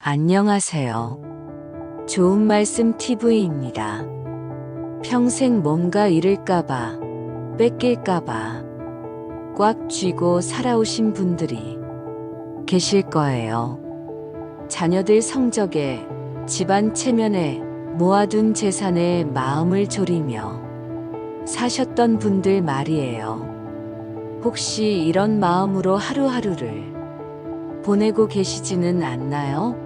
안녕하세요. 좋은 말씀 TV입니다. 평생 뭔가 잃을까봐, 뺏길까봐 꽉 쥐고 살아오신 분들이 계실 거예요. 자녀들 성적에, 집안 체면에, 모아둔 재산에 마음을 졸이며 사셨던 분들 말이에요. 혹시 이런 마음으로 하루하루를 보내고 계시지는 않나요?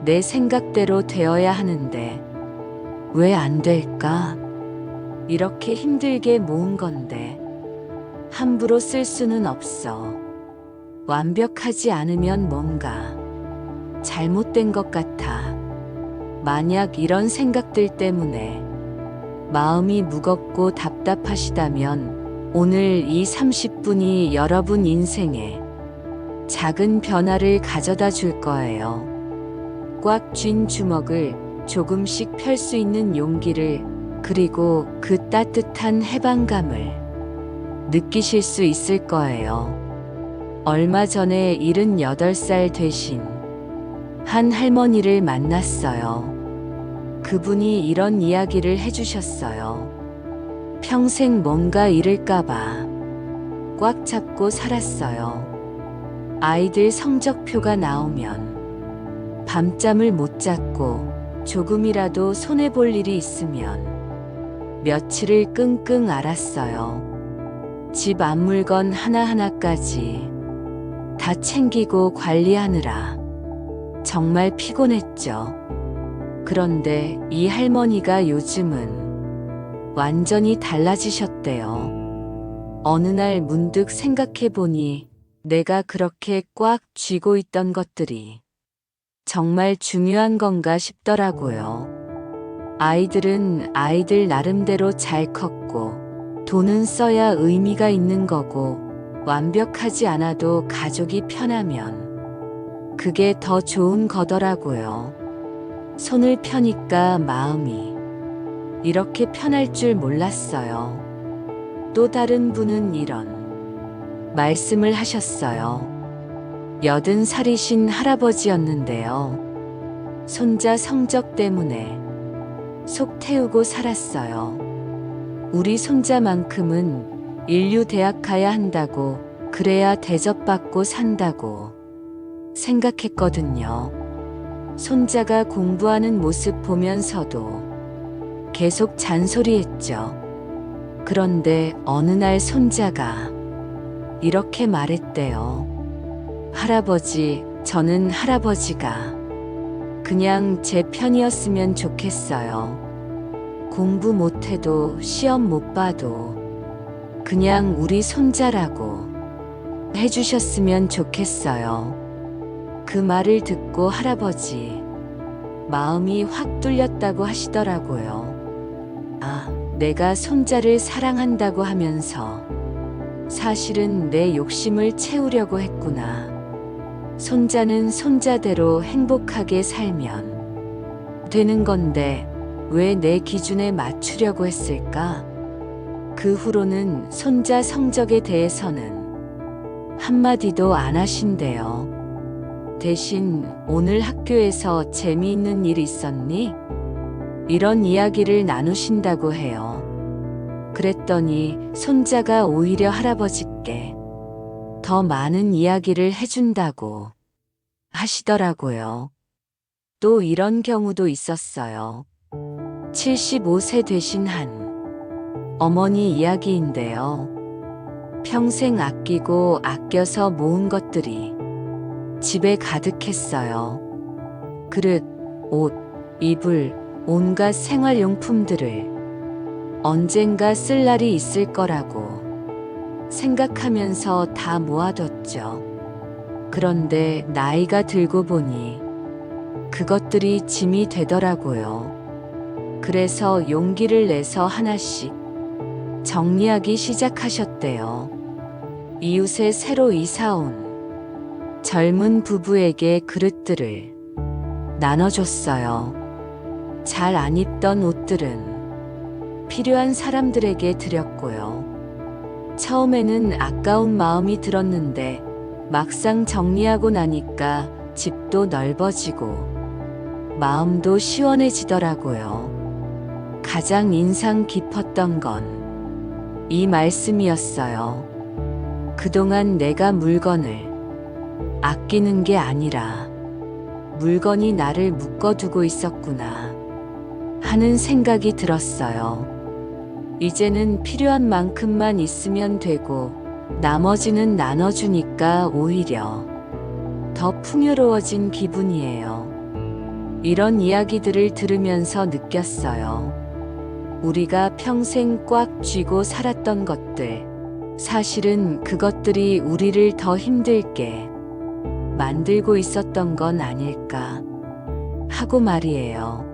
내 생각대로 되어야 하는데 왜 안 될까? 이렇게 힘들게 모은 건데 함부로 쓸 수는 없어. 완벽하지 않으면 뭔가 잘못된 것 같아. 만약 이런 생각들 때문에 마음이 무겁고 답답하시다면 오늘 이 30분이 여러분 인생에 작은 변화를 가져다 줄 거예요. 꽉 쥔 주먹을 조금씩 펼 수 있는 용기를, 그리고 그 따뜻한 해방감을 느끼실 수 있을 거예요. 얼마 전에 78살 되신 한 할머니를 만났어요. 그분이 이런 이야기를 해주셨어요. 평생 뭔가 잃을까봐 꽉 잡고 살았어요. 아이들 성적표가 나오면 밤잠을 못 잤고 조금이라도 손해볼 일이 있으면 며칠을 끙끙 앓았어요. 집 앞물건 하나하나까지 다 챙기고 관리하느라 정말 피곤했죠. 그런데 이 할머니가 요즘은 완전히 달라지셨대요. 어느 날 문득 생각해보니 내가 그렇게 꽉 쥐고 있던 것들이 정말 중요한 건가 싶더라고요. 아이들은 아이들 나름대로 잘 컸고, 돈은 써야 의미가 있는 거고, 완벽하지 않아도 가족이 편하면 그게 더 좋은 거더라고요. 손을 펴니까 마음이 이렇게 편할 줄 몰랐어요. 또 다른 분은 이런 말씀을 하셨어요. 80살이신 할아버지였는데요. 손자 성적 때문에 속 태우고 살았어요. 우리 손자만큼은 인류 대학 가야 한다고, 그래야 대접받고 산다고 생각했거든요. 손자가 공부하는 모습 보면서도 계속 잔소리했죠. 그런데 어느 날 손자가 이렇게 말했대요. 할아버지, 저는 할아버지가 그냥 제 편이었으면 좋겠어요. 공부 못해도 시험 못 봐도 그냥 우리 손자라고 해주셨으면 좋겠어요. 그 말을 듣고 할아버지 마음이 확 뚫렸다고 하시더라고요. 아, 내가 손자를 사랑한다고 하면서 사실은 내 욕심을 채우려고 했구나. 손자는 손자대로 행복하게 살면 되는 건데 왜 내 기준에 맞추려고 했을까? 그 후로는 손자 성적에 대해서는 한마디도 안 하신대요. 대신 오늘 학교에서 재미있는 일 있었니? 이런 이야기를 나누신다고 해요. 그랬더니 손자가 오히려 할아버지께 더 많은 이야기를 해준다고 하시더라고요. 또 이런 경우도 있었어요. 75세 되신 한 어머니 이야기인데요. 평생 아끼고 아껴서 모은 것들이 집에 가득했어요. 그릇, 옷, 이불, 온갖 생활용품들을 언젠가 쓸 날이 있을 거라고 생각하면서 다 모아뒀죠. 그런데 나이가 들고 보니 그것들이 짐이 되더라고요. 그래서 용기를 내서 하나씩 정리하기 시작하셨대요. 이웃에 새로 이사온 젊은 부부에게 그릇들을 나눠줬어요. 잘 안 입던 옷들은 필요한 사람들에게 드렸고요. 처음에는 아까운 마음이 들었는데 막상 정리하고 나니까 집도 넓어지고 마음도 시원해지더라고요. 가장 인상 깊었던 건 이 말씀이었어요. 그동안 내가 물건을 아끼는 게 아니라 물건이 나를 묶어두고 있었구나 하는 생각이 들었어요. 이제는 필요한 만큼만 있으면 되고 나머지는 나눠주니까 오히려 더 풍요로워진 기분이에요. 이런 이야기들을 들으면서 느꼈어요. 우리가 평생 꽉 쥐고 살았던 것들, 사실은 그것들이 우리를 더 힘들게 만들고 있었던 건 아닐까 하고 말이에요.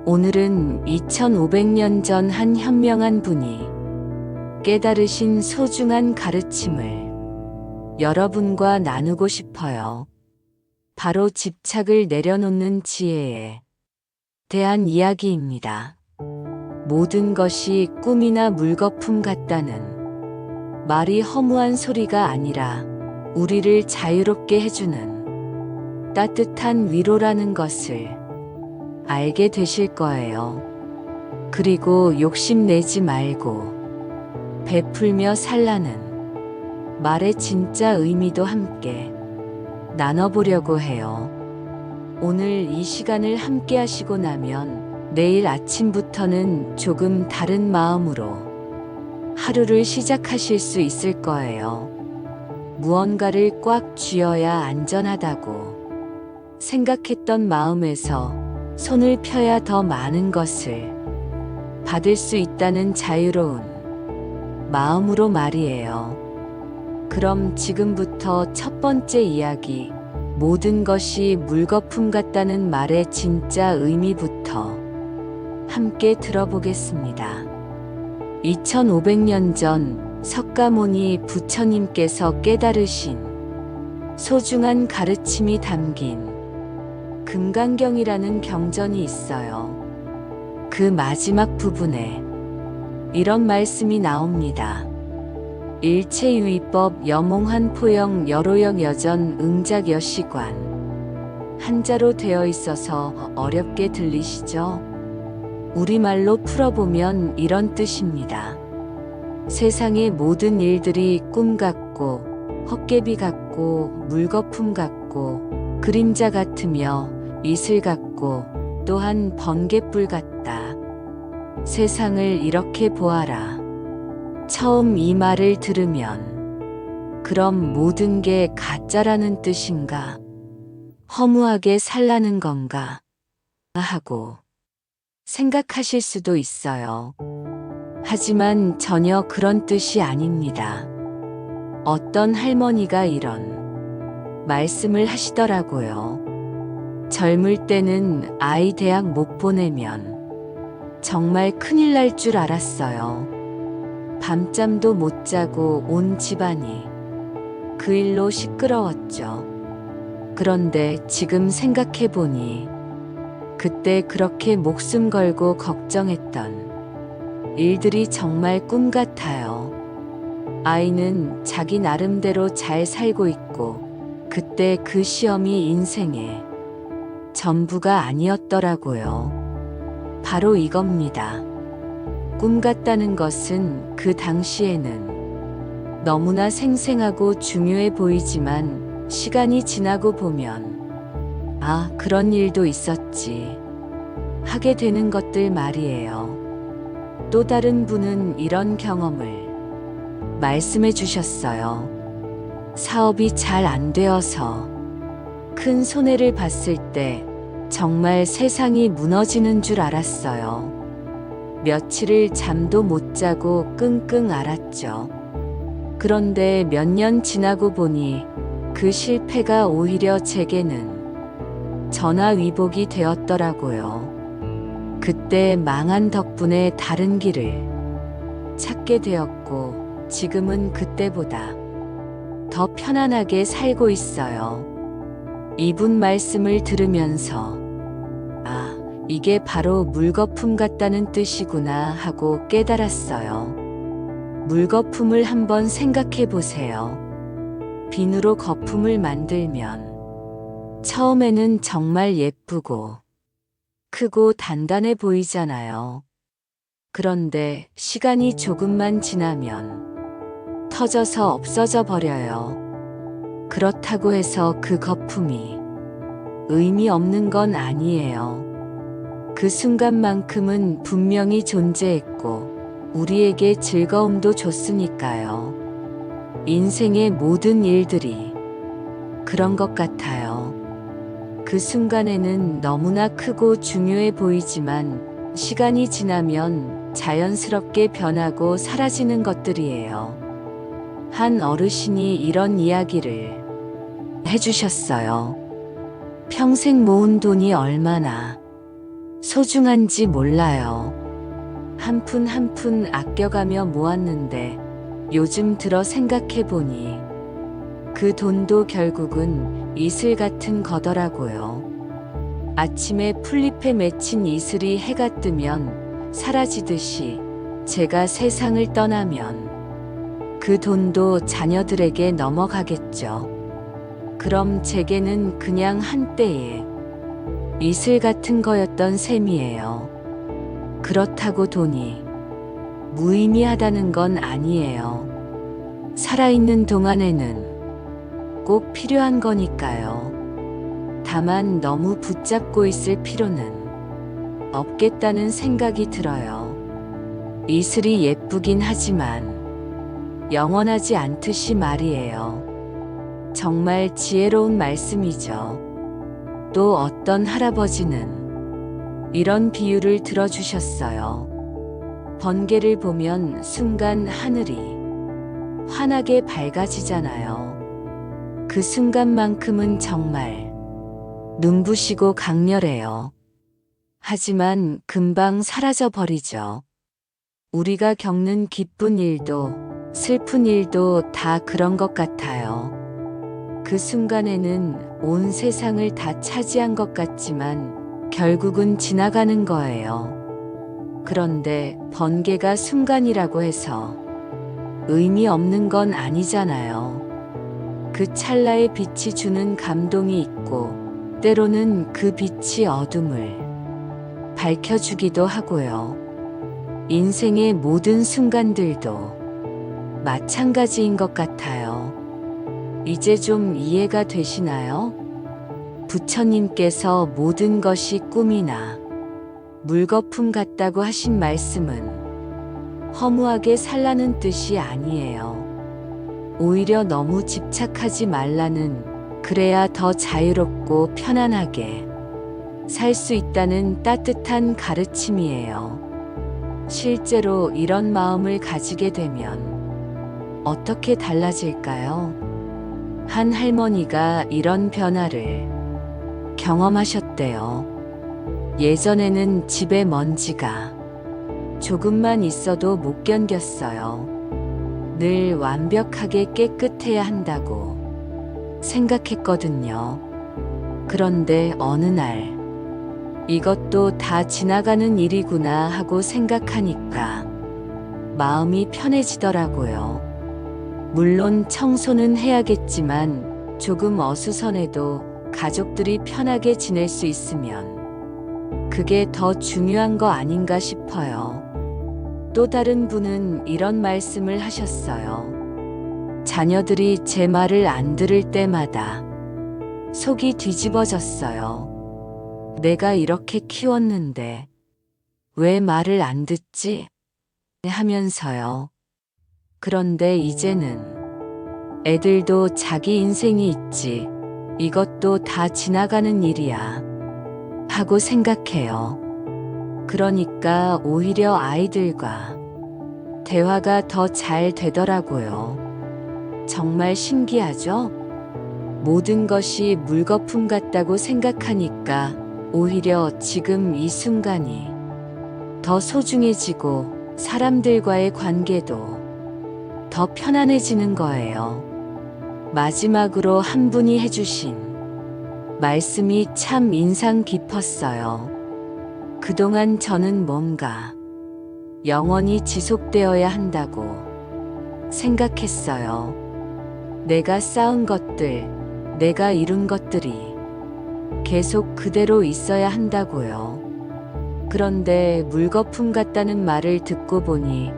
오늘은 2500년 전 한 현명한 분이 깨달으신 소중한 가르침을 여러분과 나누고 싶어요. 바로 집착을 내려놓는 지혜에 대한 이야기입니다. 모든 것이 꿈이나 물거품 같다는 말이 허무한 소리가 아니라 우리를 자유롭게 해주는 따뜻한 위로라는 것을 알게 되실 거예요. 그리고 욕심내지 말고 베풀며 살라는 말의 진짜 의미도 함께 나눠보려고 해요. 오늘 이 시간을 함께 하시고 나면 내일 아침부터는 조금 다른 마음으로 하루를 시작하실 수 있을 거예요. 무언가를 꽉 쥐어야 안전하다고 생각했던 마음에서 손을 펴야 더 많은 것을 받을 수 있다는 자유로운 마음으로 말이에요. 그럼 지금부터 첫 번째 이야기, 모든 것이 물거품 같다는 말의 진짜 의미부터 함께 들어보겠습니다. 2500년 전 석가모니 부처님께서 깨달으신 소중한 가르침이 담긴 금강경이라는 경전이 있어요. 그 마지막 부분에 이런 말씀이 나옵니다. 일체유의법 여몽한 포영 여로역 여전 응작 여시관. 한자로 되어 있어서 어렵게 들리시죠? 우리말로 풀어보면 이런 뜻입니다. 세상의 모든 일들이 꿈 같고 헛개비 같고 물거품 같고 그림자 같으며 이슬 같고 또한 번갯불 같다. 세상을 이렇게 보아라. 처음 이 말을 들으면 그럼 모든 게 가짜라는 뜻인가? 허무하게 살라는 건가? 하고 생각하실 수도 있어요. 하지만 전혀 그런 뜻이 아닙니다. 어떤 할머니가 이런 말씀을 하시더라고요. 젊을 때는 아이 대학 못 보내면 정말 큰일 날 줄 알았어요. 밤잠도 못 자고 온 집안이 그 일로 시끄러웠죠. 그런데 지금 생각해보니 그때 그렇게 목숨 걸고 걱정했던 일들이 정말 꿈 같아요. 아이는 자기 나름대로 잘 살고 있고 그때 그 시험이 인생의 전부가 아니었더라고요. 바로 이겁니다. 꿈 같다는 것은 그 당시에는 너무나 생생하고 중요해 보이지만 시간이 지나고 보면 아, 그런 일도 있었지 하게 되는 것들 말이에요. 또 다른 분은 이런 경험을 말씀해 주셨어요. 사업이 잘 안 되어서 큰 손해를 봤을 때 정말 세상이 무너지는 줄 알았어요. 며칠을 잠도 못 자고 끙끙 앓았죠. 그런데 몇 년 지나고 보니 그 실패가 오히려 제게는 전화위복이 되었더라고요. 그때 망한 덕분에 다른 길을 찾게 되었고 지금은 그때보다 더 편안하게 살고 있어요. 이분 말씀을 들으면서 아, 이게 바로 물거품 같다는 뜻이구나 하고 깨달았어요. 물거품을 한번 생각해 보세요. 비누로 거품을 만들면 처음에는 정말 예쁘고 크고 단단해 보이잖아요. 그런데 시간이 조금만 지나면 터져서 없어져 버려요. 그렇다고 해서 그 거품이 의미 없는 건 아니에요. 그 순간만큼은 분명히 존재했고 우리에게 즐거움도 줬으니까요. 인생의 모든 일들이 그런 것 같아요. 그 순간에는 너무나 크고 중요해 보이지만 시간이 지나면 자연스럽게 변하고 사라지는 것들이에요. 한 어르신이 이런 이야기를 해주셨어요. 평생 모은 돈이 얼마나 소중한지 몰라요. 한 푼 한 푼 아껴가며 모았는데 요즘 들어 생각해보니 그 돈도 결국은 이슬 같은 거더라고요. 아침에 풀잎에 맺힌 이슬이 해가 뜨면 사라지듯이 제가 세상을 떠나면 그 돈도 자녀들에게 넘어가겠죠. 그럼 제게는 그냥 한때의 이슬 같은 거였던 셈이에요. 그렇다고 돈이 무의미하다는 건 아니에요. 살아있는 동안에는 꼭 필요한 거니까요. 다만 너무 붙잡고 있을 필요는 없겠다는 생각이 들어요. 이슬이 예쁘긴 하지만 영원하지 않듯이 말이에요. 정말 지혜로운 말씀이죠. 또 어떤 할아버지는 이런 비유를 들어주셨어요. 번개를 보면 순간 하늘이 환하게 밝아지잖아요. 그 순간만큼은 정말 눈부시고 강렬해요. 하지만 금방 사라져 버리죠. 우리가 겪는 기쁜 일도 슬픈 일도 다 그런 것 같아요. 그 순간에는 온 세상을 다 차지한 것 같지만 결국은 지나가는 거예요. 그런데 번개가 순간이라고 해서 의미 없는 건 아니잖아요. 그 찰나의 빛이 주는 감동이 있고 때로는 그 빛이 어둠을 밝혀주기도 하고요. 인생의 모든 순간들도 마찬가지인 것 같아요. 이제 좀 이해가 되시나요? 부처님께서 모든 것이 꿈이나 물거품 같다고 하신 말씀은 허무하게 살라는 뜻이 아니에요. 오히려 너무 집착하지 말라는, 그래야 더 자유롭고 편안하게 살 수 있다는 따뜻한 가르침이에요. 실제로 이런 마음을 가지게 되면 어떻게 달라질까요? 한 할머니가 이런 변화를 경험하셨대요. 예전에는 집에 먼지가 조금만 있어도 못 견뎠어요. 늘 완벽하게 깨끗해야 한다고 생각했거든요. 그런데 어느 날 이것도 다 지나가는 일이구나 하고 생각하니까 마음이 편해지더라고요. 물론 청소는 해야겠지만 조금 어수선해도 가족들이 편하게 지낼 수 있으면 그게 더 중요한 거 아닌가 싶어요. 또 다른 분은 이런 말씀을 하셨어요. 자녀들이 제 말을 안 들을 때마다 속이 뒤집어졌어요. 내가 이렇게 키웠는데 왜 말을 안 듣지? 하면서요. 그런데 이제는 애들도 자기 인생이 있지, 이것도 다 지나가는 일이야 하고 생각해요. 그러니까 오히려 아이들과 대화가 더 잘 되더라고요. 정말 신기하죠? 모든 것이 물거품 같다고 생각하니까 오히려 지금 이 순간이 더 소중해지고 사람들과의 관계도 더 편안해지는 거예요. 마지막으로 한 분이 해주신 말씀이 참 인상 깊었어요. 그동안 저는 뭔가 영원히 지속되어야 한다고 생각했어요. 내가 쌓은 것들, 내가 이룬 것들이 계속 그대로 있어야 한다고요. 그런데 물거품 같다는 말을 듣고 보니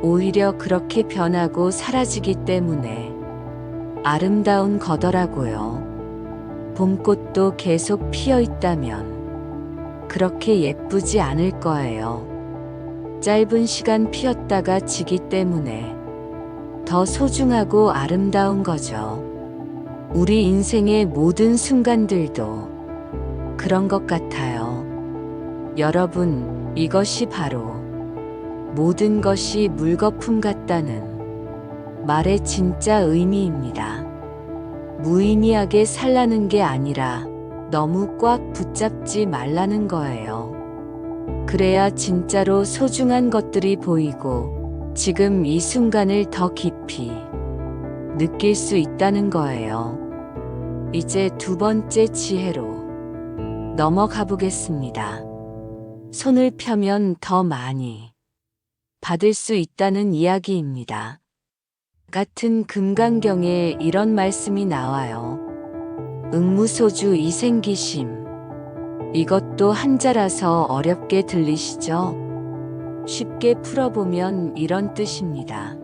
오히려 그렇게 변하고 사라지기 때문에 아름다운 거더라고요. 봄꽃도 계속 피어 있다면 그렇게 예쁘지 않을 거예요. 짧은 시간 피었다가 지기 때문에 더 소중하고 아름다운 거죠. 우리 인생의 모든 순간들도 그런 것 같아요. 여러분, 이것이 바로 모든 것이 물거품 같다는 말의 진짜 의미입니다. 무의미하게 살라는 게 아니라 너무 꽉 붙잡지 말라는 거예요. 그래야 진짜로 소중한 것들이 보이고 지금 이 순간을 더 깊이 느낄 수 있다는 거예요. 이제 두 번째 지혜로 넘어가 보겠습니다. 손을 펴면 더 많이 받을 수 있다는 이야기입니다. 같은 금강경에 이런 말씀이 나와요. 응무소주 이생기심. 이것도 한자라서 어렵게 들리시죠? 쉽게 풀어보면 이런 뜻입니다.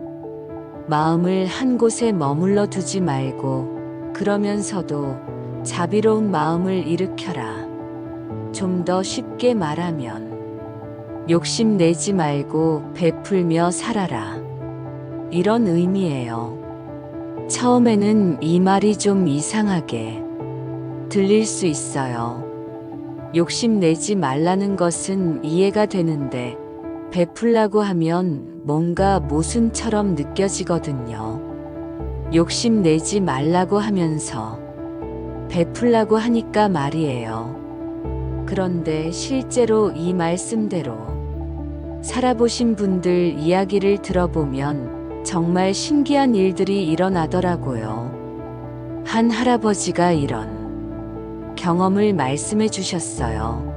마음을 한 곳에 머물러 두지 말고 그러면서도 자비로운 마음을 일으켜라. 좀 더 쉽게 말하면 욕심내지 말고 베풀며 살아라. 이런 의미예요. 처음에는 이 말이 좀 이상하게 들릴 수 있어요. 욕심내지 말라는 것은 이해가 되는데 베풀라고 하면 뭔가 모순처럼 느껴지거든요. 욕심내지 말라고 하면서 베풀라고 하니까 말이에요. 그런데 실제로 이 말씀대로 살아보신 분들 이야기를 들어보면 정말 신기한 일들이 일어나더라고요. 한 할아버지가 이런 경험을 말씀해 주셨어요.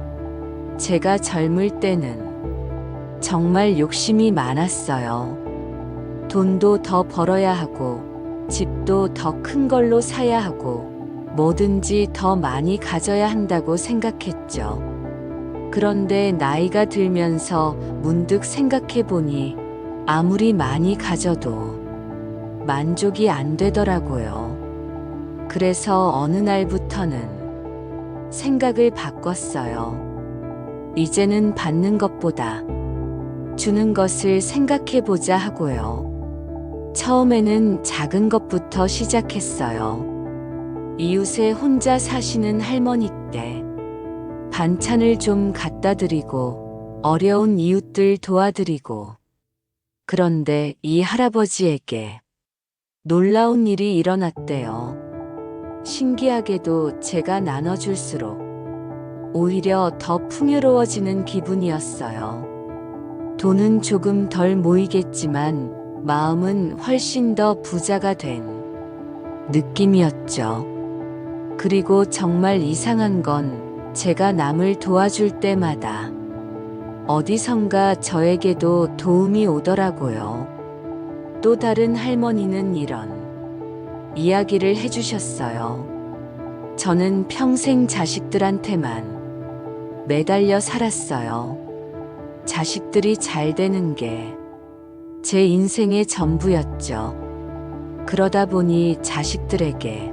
제가 젊을 때는 정말 욕심이 많았어요. 돈도 더 벌어야 하고, 집도 더 큰 걸로 사야 하고, 뭐든지 더 많이 가져야 한다고 생각했죠. 그런데 나이가 들면서 문득 생각해 보니 아무리 많이 가져도 만족이 안 되더라고요. 그래서 어느 날부터는 생각을 바꿨어요. 이제는 받는 것보다 주는 것을 생각해 보자 하고요. 처음에는 작은 것부터 시작했어요. 이웃에 혼자 사시는 할머니께 반찬을 좀 갖다 드리고 어려운 이웃들 도와드리고, 그런데 이 할아버지에게 놀라운 일이 일어났대요. 신기하게도 제가 나눠줄수록 오히려 더 풍요로워지는 기분이었어요. 돈은 조금 덜 모이겠지만 마음은 훨씬 더 부자가 된 느낌이었죠. 그리고 정말 이상한 건 제가 남을 도와줄 때마다 어디선가 저에게도 도움이 오더라고요. 또 다른 할머니는 이런 이야기를 해주셨어요. 저는 평생 자식들한테만 매달려 살았어요. 자식들이 잘 되는 게 제 인생의 전부였죠. 그러다 보니 자식들에게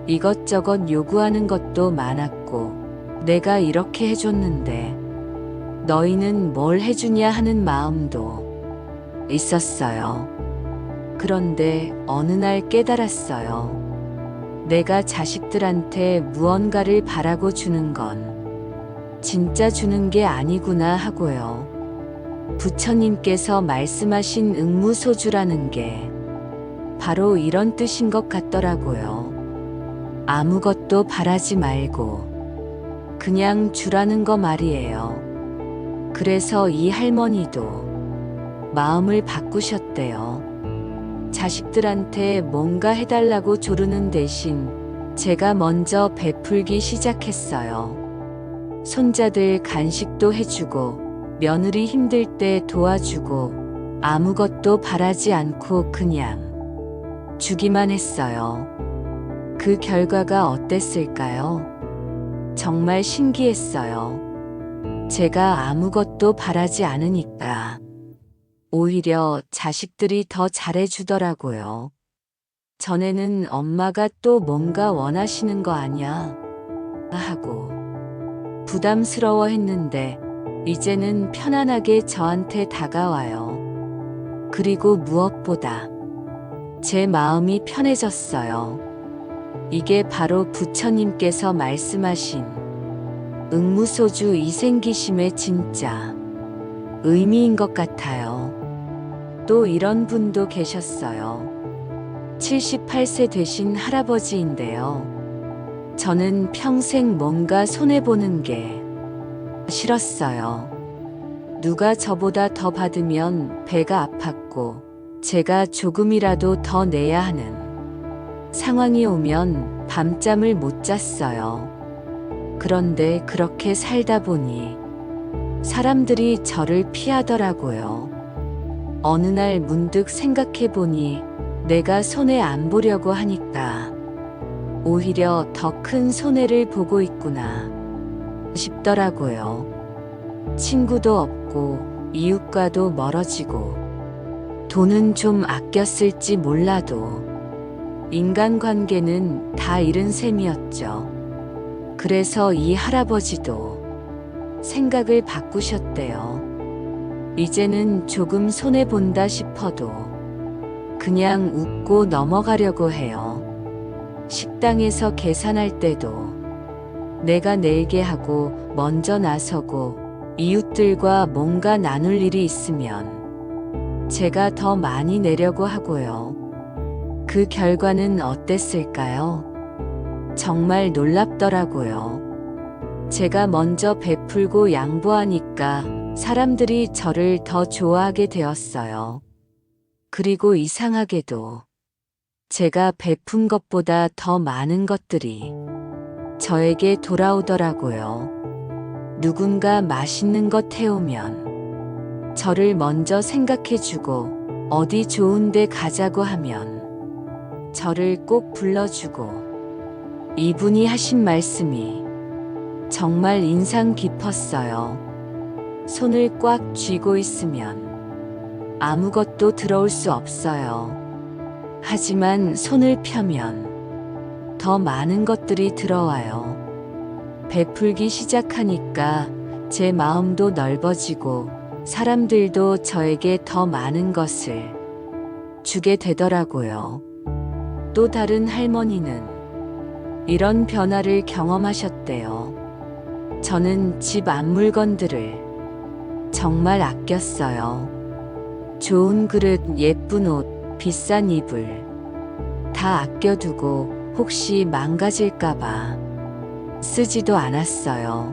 이것저것 요구하는 것도 많았고, 내가 이렇게 해줬는데 너희는 뭘 해주냐 하는 마음도 있었어요. 그런데 어느 날 깨달았어요. 내가 자식들한테 무언가를 바라고 주는 건 진짜 주는 게 아니구나 하고요. 부처님께서 말씀하신 응무소주라는 게 바로 이런 뜻인 것 같더라고요. 아무것도 바라지 말고 그냥 주라는 거 말이에요. 그래서 이 할머니도 마음을 바꾸셨대요. 자식들한테 뭔가 해달라고 조르는 대신 제가 먼저 베풀기 시작했어요. 손자들 간식도 해주고, 며느리 힘들 때 도와주고, 아무것도 바라지 않고 그냥 주기만 했어요. 그 결과가 어땠을까요? 정말 신기했어요. 제가 아무것도 바라지 않으니까 오히려 자식들이 더 잘해주더라고요. 전에는 엄마가 또 뭔가 원하시는 거 아냐 하고 부담스러워 했는데 이제는 편안하게 저한테 다가와요. 그리고 무엇보다 제 마음이 편해졌어요. 이게 바로 부처님께서 말씀하신 응무소주 이생기심의 진짜 의미인 것 같아요. 또 이런 분도 계셨어요. 78세 되신 할아버지인데요. 저는 평생 뭔가 손해보는 게 싫었어요. 누가 저보다 더 받으면 배가 아팠고 제가 조금이라도 더 내야 하는 상황이 오면 밤잠을 못 잤어요. 그런데 그렇게 살다 보니 사람들이 저를 피하더라고요. 어느 날 문득 생각해 보니 내가 손해 안 보려고 하니까 오히려 더 큰 손해를 보고 있구나 싶더라고요. 친구도 없고 이웃과도 멀어지고 돈은 좀 아꼈을지 몰라도 인간관계는 다 잃은 셈이었죠. 그래서 이 할아버지도 생각을 바꾸셨대요. 이제는 조금 손해본다 싶어도 그냥 웃고 넘어가려고 해요. 식당에서 계산할 때도 내가 내게 하고 먼저 나서고 이웃들과 뭔가 나눌 일이 있으면 제가 더 많이 내려고 하고요. 그 결과는 어땠을까요? 정말 놀랍더라고요. 제가 먼저 베풀고 양보하니까 사람들이 저를 더 좋아하게 되었어요. 그리고 이상하게도 제가 베푼 것보다 더 많은 것들이 저에게 돌아오더라고요. 누군가 맛있는 것 해오면 저를 먼저 생각해주고 어디 좋은 데 가자고 하면 저를 꼭 불러주고 이분이 하신 말씀이 정말 인상 깊었어요. 손을 꽉 쥐고 있으면 아무것도 들어올 수 없어요. 하지만 손을 펴면 더 많은 것들이 들어와요. 베풀기 시작하니까 제 마음도 넓어지고 사람들도 저에게 더 많은 것을 주게 되더라고요. 또 다른 할머니는 이런 변화를 경험하셨대요. 저는 집 앞 물건들을 정말 아꼈어요. 좋은 그릇, 예쁜 옷, 비싼 이불 다 아껴두고 혹시 망가질까봐 쓰지도 않았어요.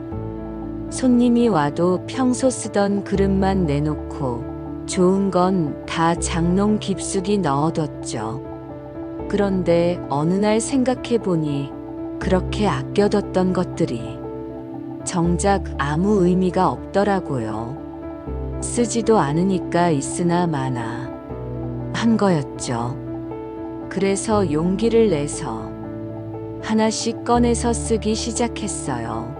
손님이 와도 평소 쓰던 그릇만 내놓고 좋은 건 다 장롱 깊숙이 넣어뒀죠. 그런데 어느 날 생각해보니 그렇게 아껴뒀던 것들이 정작 아무 의미가 없더라고요. 쓰지도 않으니까 있으나 마나 한 거였죠. 그래서 용기를 내서 하나씩 꺼내서 쓰기 시작했어요.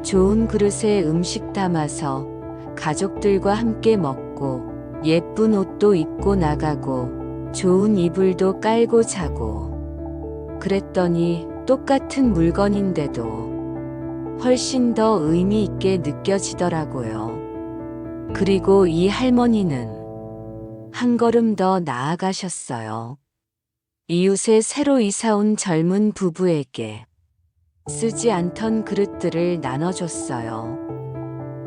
좋은 그릇에 음식 담아서 가족들과 함께 먹고 예쁜 옷도 입고 나가고 좋은 이불도 깔고 자고 그랬더니 똑같은 물건인데도 훨씬 더 의미 있게 느껴지더라고요. 그리고 이 할머니는 한 걸음 더 나아가셨어요. 이웃에 새로 이사 온 젊은 부부에게 쓰지 않던 그릇들을 나눠줬어요.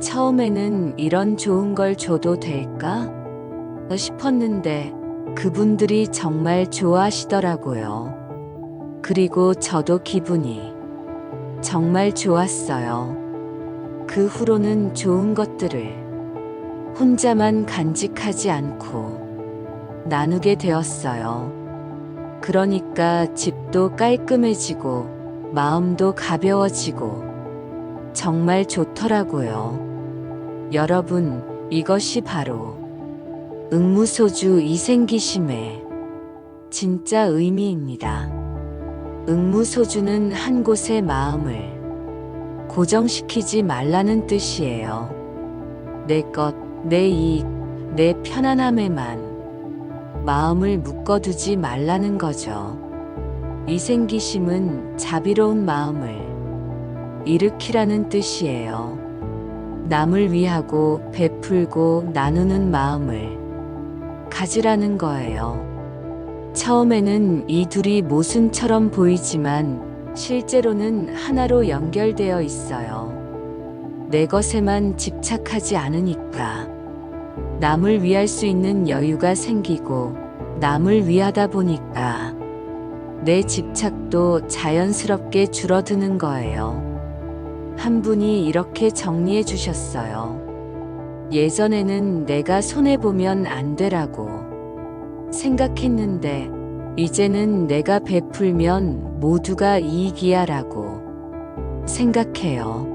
처음에는 이런 좋은 걸 줘도 될까? 싶었는데 그분들이 정말 좋아하시더라고요. 그리고 저도 기분이 정말 좋았어요. 그 후로는 좋은 것들을 혼자만 간직하지 않고 나누게 되었어요. 그러니까 집도 깔끔해지고 마음도 가벼워지고 정말 좋더라고요. 여러분, 이것이 바로 응무소주 이생기심의 진짜 의미입니다. 응무소주는 한 곳의 마음을 고정시키지 말라는 뜻이에요. 내 것, 내 이익, 내 편안함에만 마음을 묶어두지 말라는 거죠. 이생기심은 자비로운 마음을 일으키라는 뜻이에요. 남을 위하고 베풀고 나누는 마음을 가지라는 거예요. 처음에는 이 둘이 모순처럼 보이지만 실제로는 하나로 연결되어 있어요. 내 것에만 집착하지 않으니까 남을 위할 수 있는 여유가 생기고 남을 위하다 보니까 내 집착도 자연스럽게 줄어드는 거예요. 한 분이 이렇게 정리해 주셨어요. 예전에는 내가 손해보면 안 되라고 생각했는데 이제는 내가 베풀면 모두가 이익이야 라고 생각해요.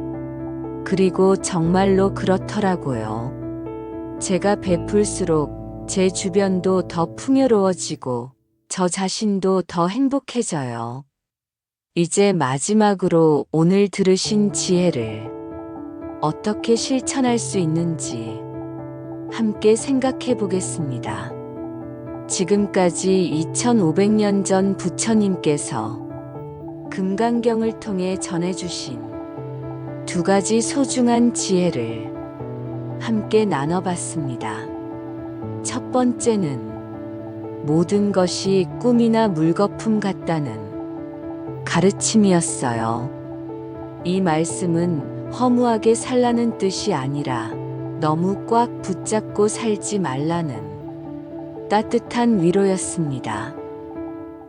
그리고 정말로 그렇더라고요. 제가 베풀수록 제 주변도 더 풍요로워지고 저 자신도 더 행복해져요. 이제 마지막으로 오늘 들으신 지혜를 어떻게 실천할 수 있는지 함께 생각해 보겠습니다. 지금까지 2500년 전 부처님께서 금강경을 통해 전해주신 두 가지 소중한 지혜를 함께 나눠봤습니다. 첫 번째는 모든 것이 꿈이나 물거품 같다는 가르침이었어요. 이 말씀은 허무하게 살라는 뜻이 아니라 너무 꽉 붙잡고 살지 말라는 따뜻한 위로였습니다.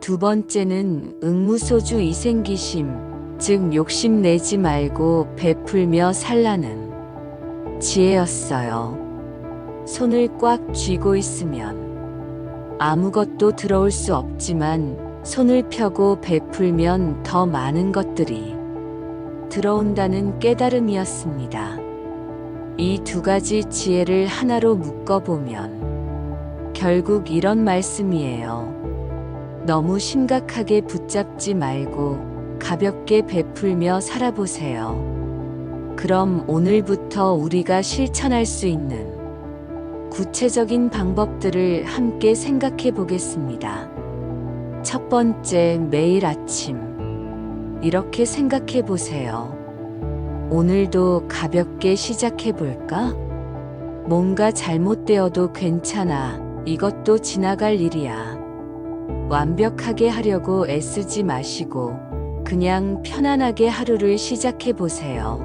두 번째는 응무소주 이생기심, 즉 욕심내지 말고 베풀며 살라는 지혜였어요. 손을 꽉 쥐고 있으면 아무것도 들어올 수 없지만 손을 펴고 베풀면 더 많은 것들이 들어온다는 깨달음이었습니다. 이 두 가지 지혜를 하나로 묶어보면 결국 이런 말씀이에요. 너무 심각하게 붙잡지 말고 가볍게 베풀며 살아보세요. 그럼 오늘부터 우리가 실천할 수 있는 구체적인 방법들을 함께 생각해 보겠습니다. 첫 번째, 매일 아침 이렇게 생각해 보세요. 오늘도 가볍게 시작해 볼까? 뭔가 잘못되어도 괜찮아. 이것도 지나갈 일이야. 완벽하게 하려고 애쓰지 마시고 그냥 편안하게 하루를 시작해 보세요.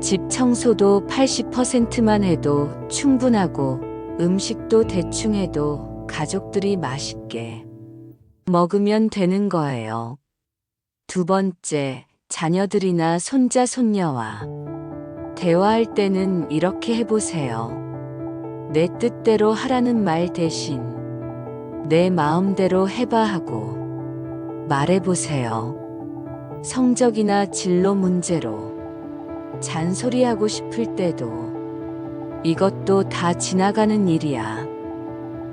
집 청소도 80%만 해도 충분하고 음식도 대충 해도 가족들이 맛있게 먹으면 되는 거예요. 두 번째, 자녀들이나 손자, 손녀와 대화할 때는 이렇게 해보세요. 내 뜻대로 하라는 말 대신 내 마음대로 해봐 하고 말해보세요. 성적이나 진로 문제로 잔소리하고 싶을 때도 이것도 다 지나가는 일이야.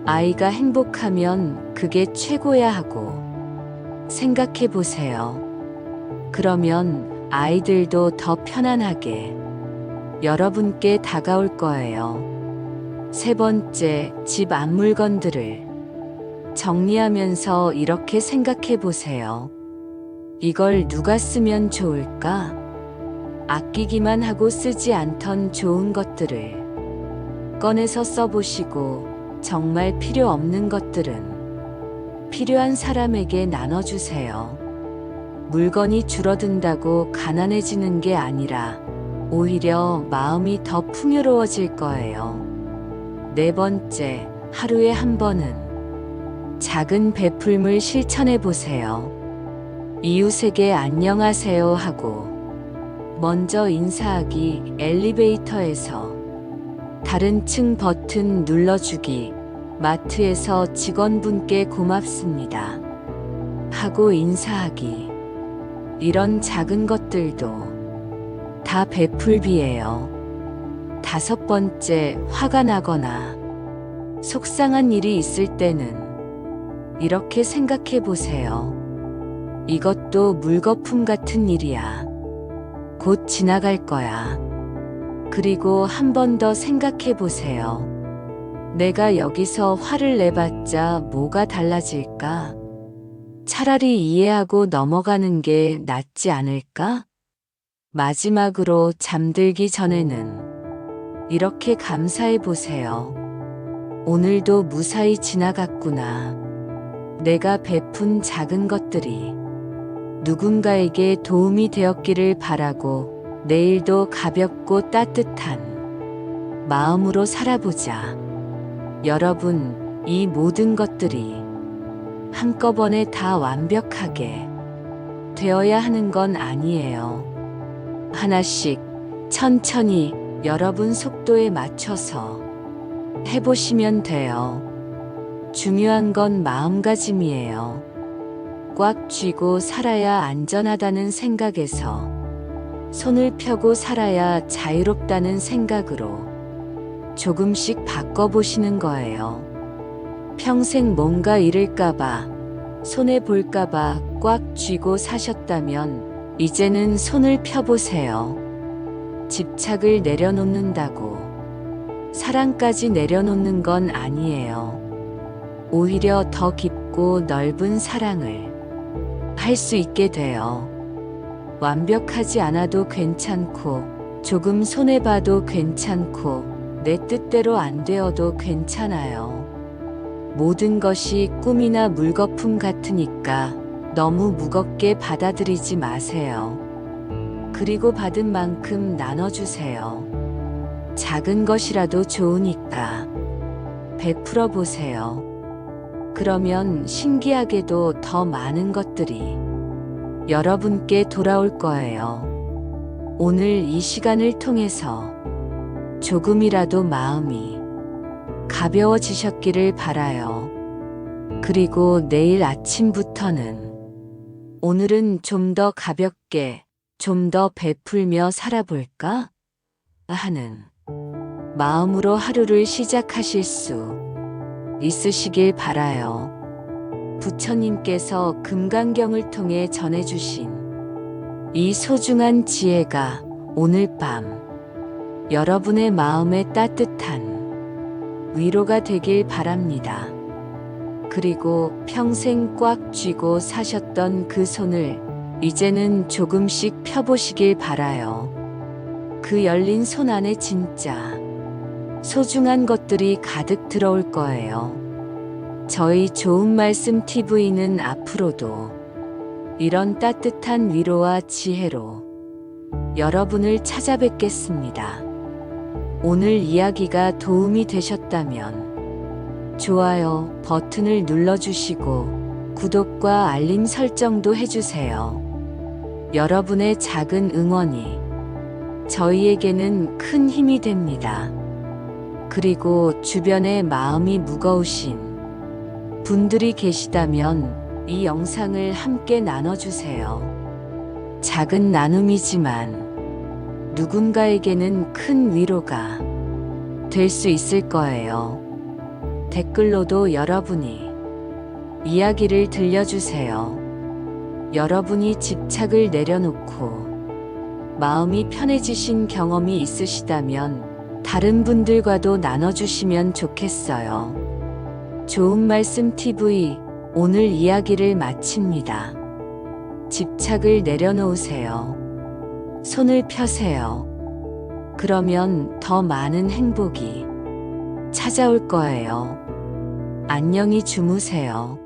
아이가 행복하면 그게 최고야 하고 생각해 보세요. 그러면 아이들도 더 편안하게 여러분께 다가올 거예요. 세 번째, 집 앞물건들을 정리하면서 이렇게 생각해 보세요. 이걸 누가 쓰면 좋을까? 아끼기만 하고 쓰지 않던 좋은 것들을 꺼내서 써보시고 정말 필요 없는 것들은 필요한 사람에게 나눠주세요. 물건이 줄어든다고 가난해지는 게 아니라 오히려 마음이 더 풍요로워질 거예요. 네 번째, 하루에 한 번은 작은 베풀물 실천해 보세요. 이웃에게 안녕하세요 하고 먼저 인사하기, 엘리베이터에서 다른 층 버튼 눌러주기, 마트에서 직원분께 고맙습니다 하고 인사하기. 이런 작은 것들도 다 베풀비예요. 다섯 번째, 화가 나거나 속상한 일이 있을 때는 이렇게 생각해 보세요. 이것도 물거품 같은 일이야. 곧 지나갈 거야. 그리고 한 번 더 생각해 보세요. 내가 여기서 화를 내봤자 뭐가 달라질까? 차라리 이해하고 넘어가는 게 낫지 않을까? 마지막으로 잠들기 전에는 이렇게 감사해 보세요. 오늘도 무사히 지나갔구나. 내가 베푼 작은 것들이 누군가에게 도움이 되었기를 바라고 내일도 가볍고 따뜻한 마음으로 살아보자. 여러분, 이 모든 것들이 한꺼번에 다 완벽하게 되어야 하는 건 아니에요. 하나씩 천천히 여러분 속도에 맞춰서 해보시면 돼요. 중요한 건 마음가짐이에요. 꽉 쥐고 살아야 안전하다는 생각에서 손을 펴고 살아야 자유롭다는 생각으로 조금씩 바꿔보시는 거예요. 평생 뭔가 잃을까봐, 손해볼까봐 꽉 쥐고 사셨다면 이제는 손을 펴보세요. 집착을 내려놓는다고 사랑까지 내려놓는 건 아니에요. 오히려 더 깊고 넓은 사랑을 할 수 있게 돼요. 완벽하지 않아도 괜찮고, 조금 손해봐도 괜찮고, 내 뜻대로 안 되어도 괜찮아요. 모든 것이 꿈이나 물거품 같으니까 너무 무겁게 받아들이지 마세요. 그리고 받은 만큼 나눠주세요. 작은 것이라도 좋으니까 베풀어 보세요. 그러면 신기하게도 더 많은 것들이 여러분께 돌아올 거예요. 오늘 이 시간을 통해서 조금이라도 마음이 가벼워지셨기를 바라요. 그리고 내일 아침부터는 오늘은 좀 더 가볍게, 좀 더 베풀며 살아볼까? 하는 마음으로 하루를 시작하실 수 있으시길 바라요. 부처님께서 금강경을 통해 전해주신 이 소중한 지혜가 오늘 밤 여러분의 마음에 따뜻한 위로가 되길 바랍니다. 그리고 평생 꽉 쥐고 사셨던 그 손을 이제는 조금씩 펴보시길 바라요. 그 열린 손 안에 진짜 소중한 것들이 가득 들어올 거예요. 저희 좋은 말씀 TV는 앞으로도 이런 따뜻한 위로와 지혜로 여러분을 찾아뵙겠습니다. 오늘 이야기가 도움이 되셨다면 좋아요 버튼을 눌러주시고 구독과 알림 설정도 해주세요. 여러분의 작은 응원이 저희에게는 큰 힘이 됩니다. 그리고 주변에 마음이 무거우신 분들이 계시다면 이 영상을 함께 나눠주세요. 작은 나눔이지만 누군가에게는 큰 위로가 될 수 있을 거예요. 댓글로도 여러분이 이야기를 들려주세요. 여러분이 집착을 내려놓고 마음이 편해지신 경험이 있으시다면 다른 분들과도 나눠주시면 좋겠어요. 좋은 말씀 TV 오늘 이야기를 마칩니다. 집착을 내려놓으세요. 손을 펴세요. 그러면 더 많은 행복이 찾아올 거예요. 안녕히 주무세요.